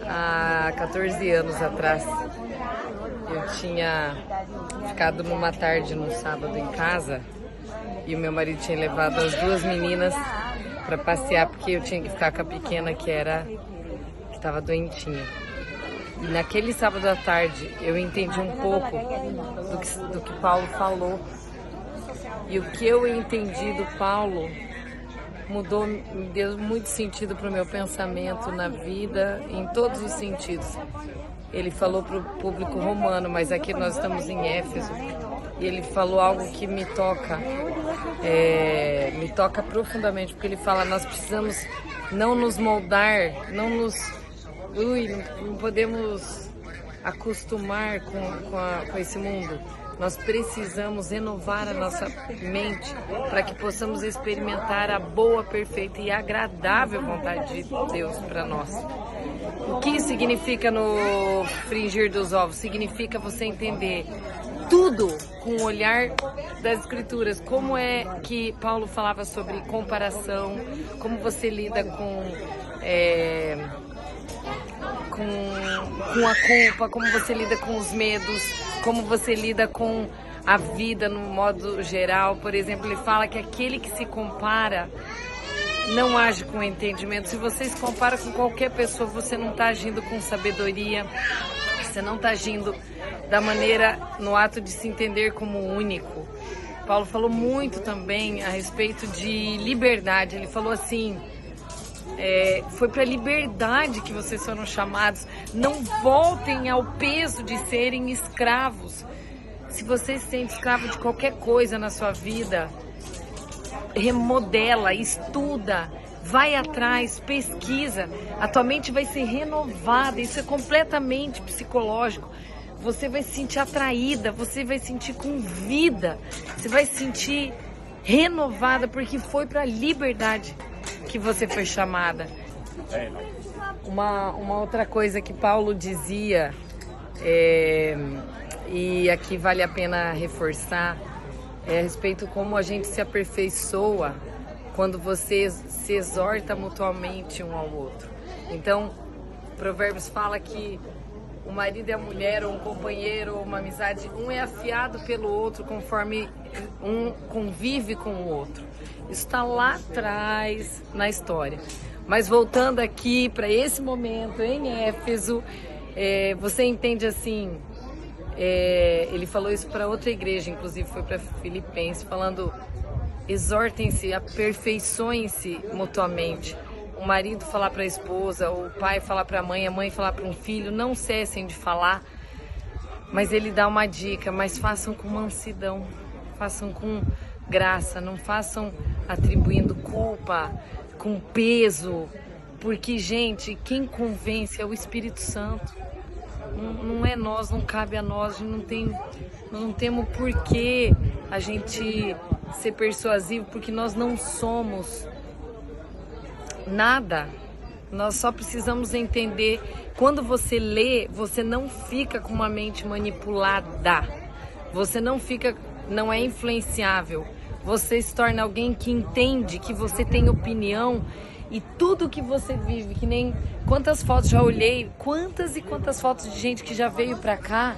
Há 14 anos atrás, eu tinha ficado numa tarde no sábado em casa e o meu marido tinha levado as duas meninas para passear porque eu tinha que ficar com a pequena que estava doentinha. E naquele sábado à tarde eu entendi um pouco do que Paulo falou. E o que eu entendi do Paulo mudou, me deu muito sentido para o meu pensamento na vida, em todos os sentidos. Ele falou para o público romano, mas aqui nós estamos em Éfeso, e ele falou algo que me toca profundamente, porque ele fala, nós precisamos não nos moldar, não podemos acostumar com esse mundo. Nós precisamos renovar a nossa mente para que possamos experimentar a boa, perfeita e agradável vontade de Deus para nós. O que significa no fringir dos ovos? Significa você entender tudo com o olhar das Escrituras. Como é que Paulo falava sobre comparação, como você lida com a culpa, como você lida com os medos, como você lida com a vida no modo geral. Por exemplo, ele fala que aquele que se compara não age com entendimento. Se você se compara com qualquer pessoa, você não está agindo com sabedoria, você não está agindo da maneira, no ato de se entender como único. Paulo falou muito também a respeito de liberdade. Ele falou assim, foi para a liberdade que vocês foram chamados. Não voltem ao peso de serem escravos. Se você se sente escravo de qualquer coisa na sua vida, remodela, estuda, vai atrás, pesquisa. A tua mente vai ser renovada. Isso é completamente psicológico. Você vai se sentir atraída, você vai se sentir com vida, você vai se sentir renovada, porque foi para a liberdade que você foi chamada. Uma outra coisa que Paulo dizia, e aqui vale a pena reforçar, é a respeito como a gente se aperfeiçoa quando você se exorta mutuamente um ao outro. Então, Provérbios fala que o marido e a mulher, ou um companheiro, ou uma amizade, um é afiado pelo outro conforme um convive com o outro. Isso está lá atrás na história. Mas voltando aqui para esse momento em Éfeso, você entende assim, ele falou isso para outra igreja, inclusive foi para Filipenses, falando, exortem-se, aperfeiçoem-se mutuamente. O marido falar para a esposa, o pai falar para a mãe falar para um filho, não cessem de falar. Mas ele dá uma dica, mas façam com mansidão, façam com graça, não façam atribuindo culpa, com peso, porque, gente, quem convence é o Espírito Santo. Não é nós, não cabe a nós, a gente não temos por que a gente ser persuasivo, porque nós não somos nada. Nós só precisamos entender, quando você lê, você não fica com uma mente manipulada, você não é influenciável, você se torna alguém que entende, que você tem opinião, e tudo que você vive, que nem quantas fotos já olhei, quantas e quantas fotos de gente que já veio pra cá,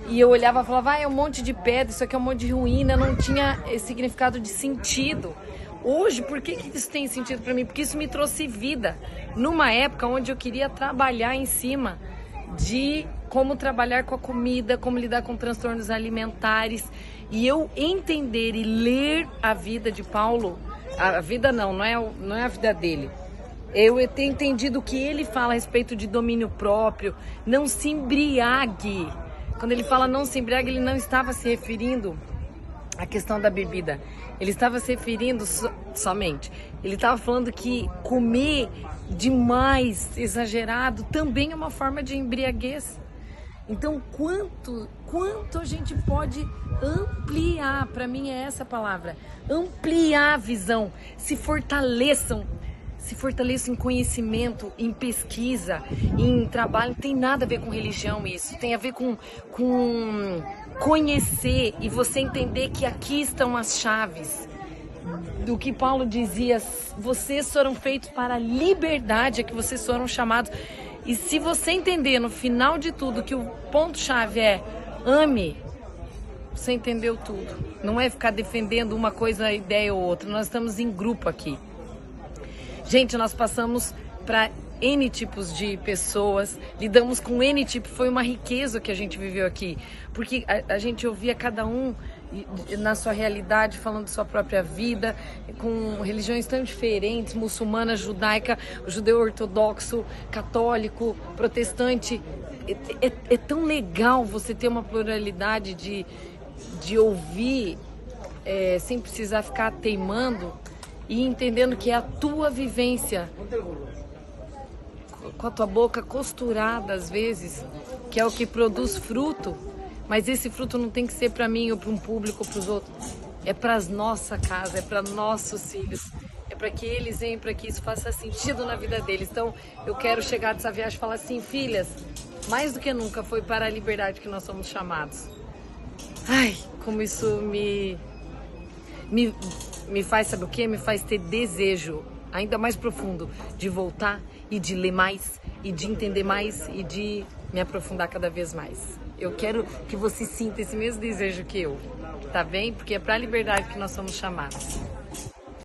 e eu olhava e falava, é um monte de pedra, isso aqui é um monte de ruína, não tinha esse significado de sentido. Hoje, por que isso tem sentido para mim? Porque isso me trouxe vida. Numa época onde eu queria trabalhar em cima de como trabalhar com a comida, como lidar com transtornos alimentares. E eu entender e ler a vida de Paulo, a vida não é a vida dele. Eu tenho entendido o que ele fala a respeito de domínio próprio, não se embriague. Quando ele fala não se embriague, ele não estava se referindo à questão da bebida. Ele estava se referindo somente. Ele estava falando que comer demais, exagerado, também é uma forma de embriaguez. Então, quanto a gente pode ampliar, para mim é essa a palavra, ampliar a visão, se fortaleçam em conhecimento, em pesquisa, em trabalho. Não tem nada a ver com religião isso, tem a ver com conhecer e você entender que aqui estão as chaves do que Paulo dizia, vocês foram feitos para a liberdade, é que vocês foram chamados. E se você entender no final de tudo que o ponto-chave é ame, você entendeu tudo. Não é ficar defendendo uma coisa, ideia ou outra. Nós estamos em grupo aqui. Gente, nós passamos para N tipos de pessoas, lidamos com N tipos, foi uma riqueza que a gente viveu aqui, porque a gente ouvia cada um na sua realidade, falando de sua própria vida, com religiões tão diferentes, muçulmana, judaica, judeu ortodoxo, católico, protestante. É tão legal você ter uma pluralidade de ouvir, sem precisar ficar teimando e entendendo que é a tua vivência, com a tua boca costurada às vezes, que é o que produz fruto, mas esse fruto não tem que ser para mim ou para um público ou para os outros, é para a nossa casa, é para nossos filhos, é para que eles venham, para que isso faça sentido na vida deles. Então eu quero chegar dessa viagem e falar assim, filhas, mais do que nunca foi para a liberdade que nós somos chamados. Ai, como isso me faz, sabe o quê? Me faz ter desejo ainda mais profundo de voltar e de ler mais, e de entender mais, e de me aprofundar cada vez mais. Eu quero que você sinta esse mesmo desejo que eu, tá bem? Porque é para a liberdade que nós somos chamados.